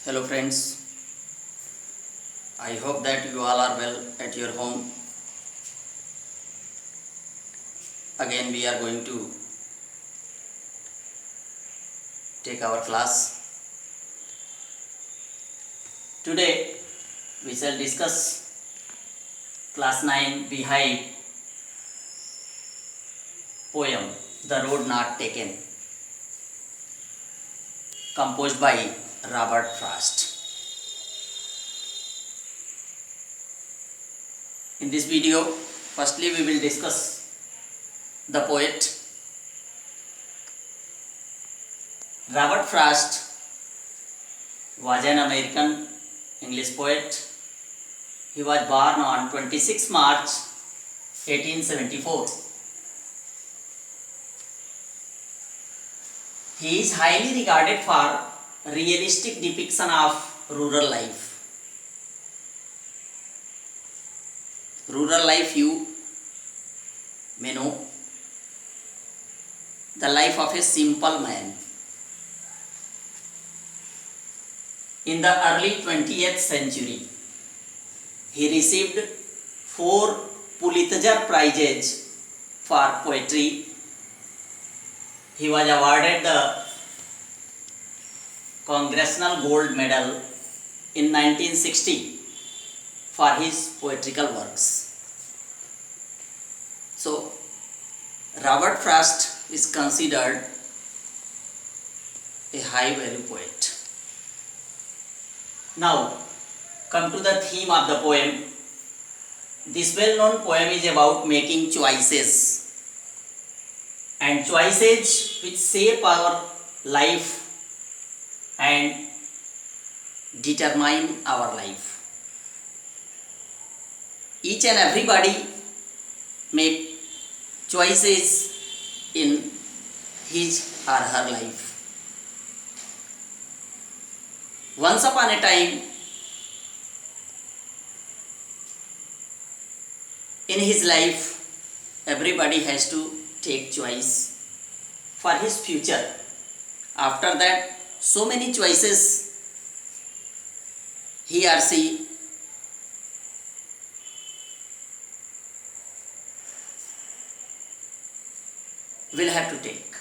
Hello friends, I hope that you all are well at your home. Again we are going to take our class. Today we shall discuss class 9 Beehive poem The Road Not Taken, composed by Robert Frost. In this video, firstly we will discuss the poet. Robert Frost was an American English poet. He was born on 26 March 1874. He is highly regarded for realistic depiction of rural life. Rural life, you may know, the life of a simple man. In the early 20th century, he received 4 Pulitzer Prizes for poetry. He was awarded the Congressional Gold Medal in 1960 for his poetical works. So, Robert Frost is considered a high value poet. Now, come to the theme of the poem. This well-known poem is about making choices, and choices which shape our life and determine our life. Each and everybody make choices in his or her life. Once upon a time, in his life, everybody has to take choice for his future. After that, so many choices he or she will have to take.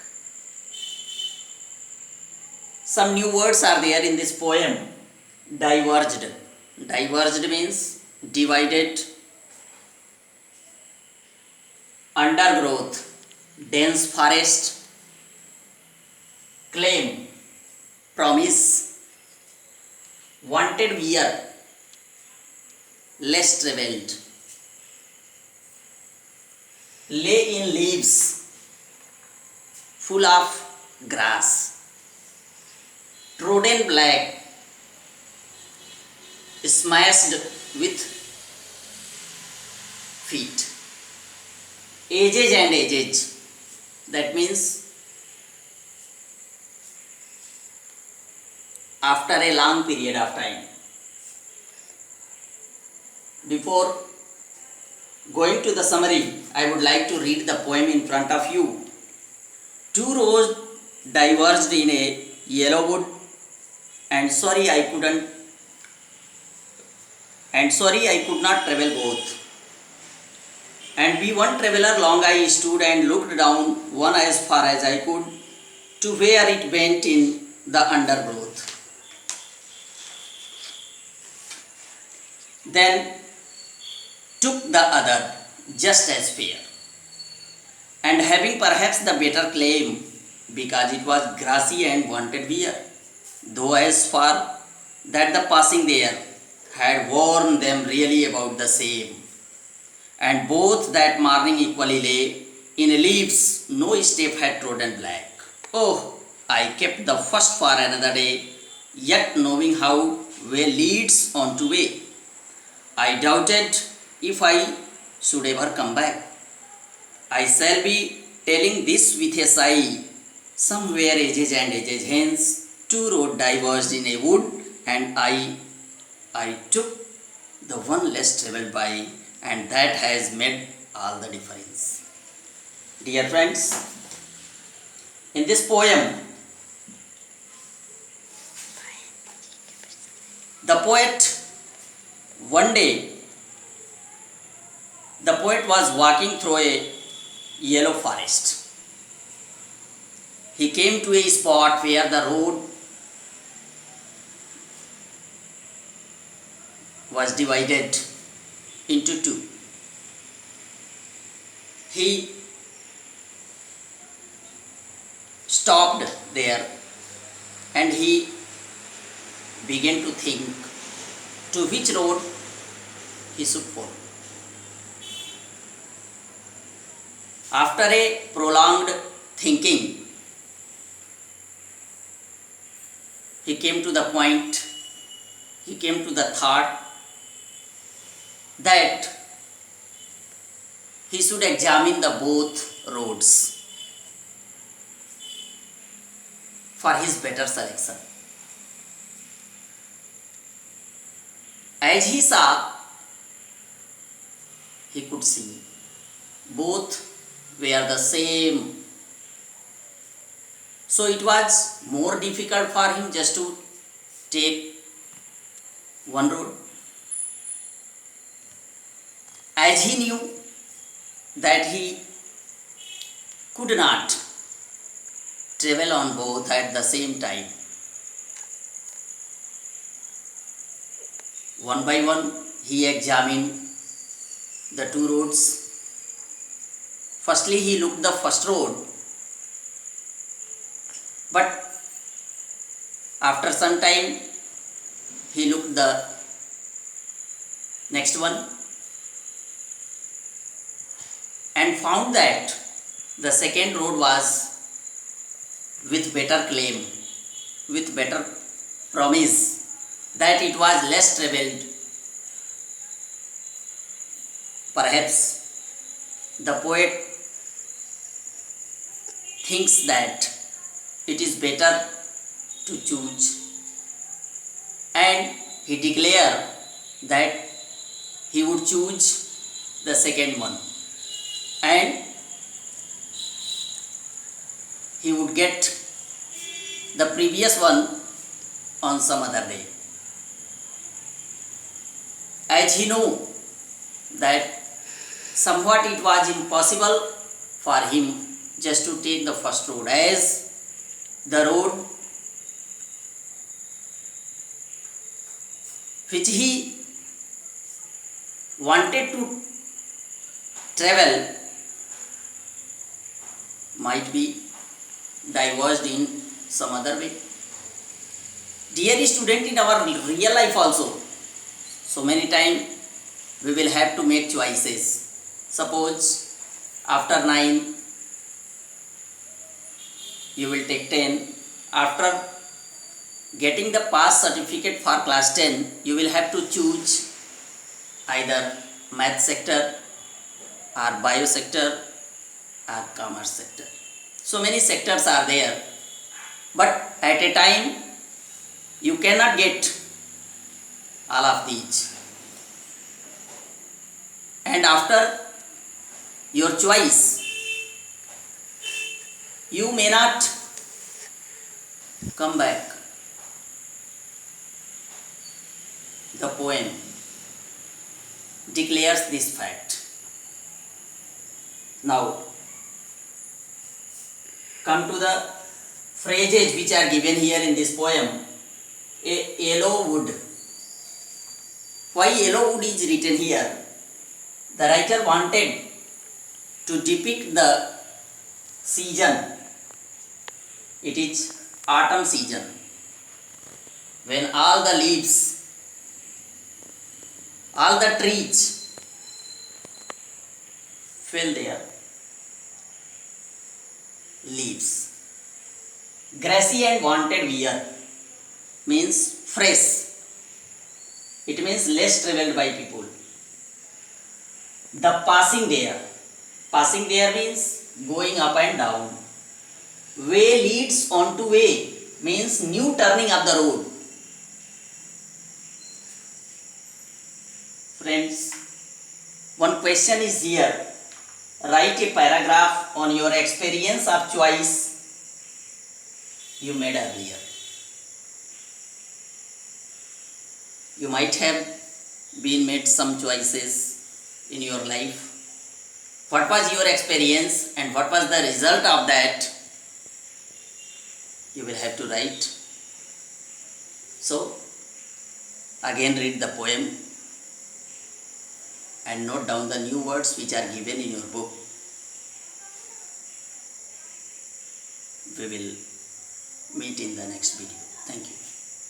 Some new words are there in this poem. Diverged. Diverged means divided, undergrowth, dense forest, claim, promise, wanted wear, less travelled, lay in leaves, full of grass, trodden black, smashed with feet. Ages and ages, that means after a long period of time. Before going to the summary, I would like to read the poem in front of you. 2 roads diverged in a yellow wood, and sorry I could not travel both. And be one traveller long I stood and looked down one as far as I could to where it went in the undergrowth. Then took the other just as fair, and having perhaps the better claim, because it was grassy and wanted wear, though as far that the passing there had warned them really about the same. And both that morning equally lay in leaves, no step had trodden black. Oh, I kept the first for another day, yet knowing how way leads on to way, I doubted if I should ever come back. I shall be telling this with a sigh. Somewhere ages and ages hence, 2 roads diverged in a wood, and I took the one less travelled by, and that has made all the difference. Dear friends, in this poem, poet, one day, the poet was walking through a yellow forest. He came to a spot where the road was divided into two. He stopped there and he began to think to which road he should follow. After a prolonged thinking, he came to the point, he came to the thought that he should examine the both roads for his better selection. As he saw, he could see both were the same. So it was more difficult for him just to take one road. As he knew that he could not travel on both at the same time, one by one he examined the two roads. Firstly, he looked the first road, but after some time he looked the next one and found that the second road was with better claim, with better promise that it was less traveled. Perhaps the poet thinks that it is better to choose, and he declared that he would choose the second one and he would get the previous one on some other day. As he knew that somewhat it was impossible for him just to take the first road, as the road which he wanted to travel might be diverged in some other way. Dear student, in our real life also, so many times we will have to make choices. Suppose after 9 you will take 10. After getting the pass certificate for class 10, you will have to choose either math sector or bio sector or commerce sector. So many sectors are there, but at a time you cannot get all of these. And after your choice, you may not come back. The poem declares this fact. Now, come to the phrases which are given here in this poem. A yellow wood. Why yellow wood is written here? The writer wanted to depict the season. It is autumn season, when all the leaves, all the trees fill their leaves. Grassy and wanted wear means fresh. It means less traveled by people. The passing there. Passing there means going up and down. Way leads on to way means new turning of the road. Friends, one question is here. Write a paragraph on your experience of choice you made earlier. You might have been made some choices in your life. What was your experience and what was the result of that? You will have to write. So, again read the poem and note down the new words which are given in your book. We will meet in the next video. Thank you.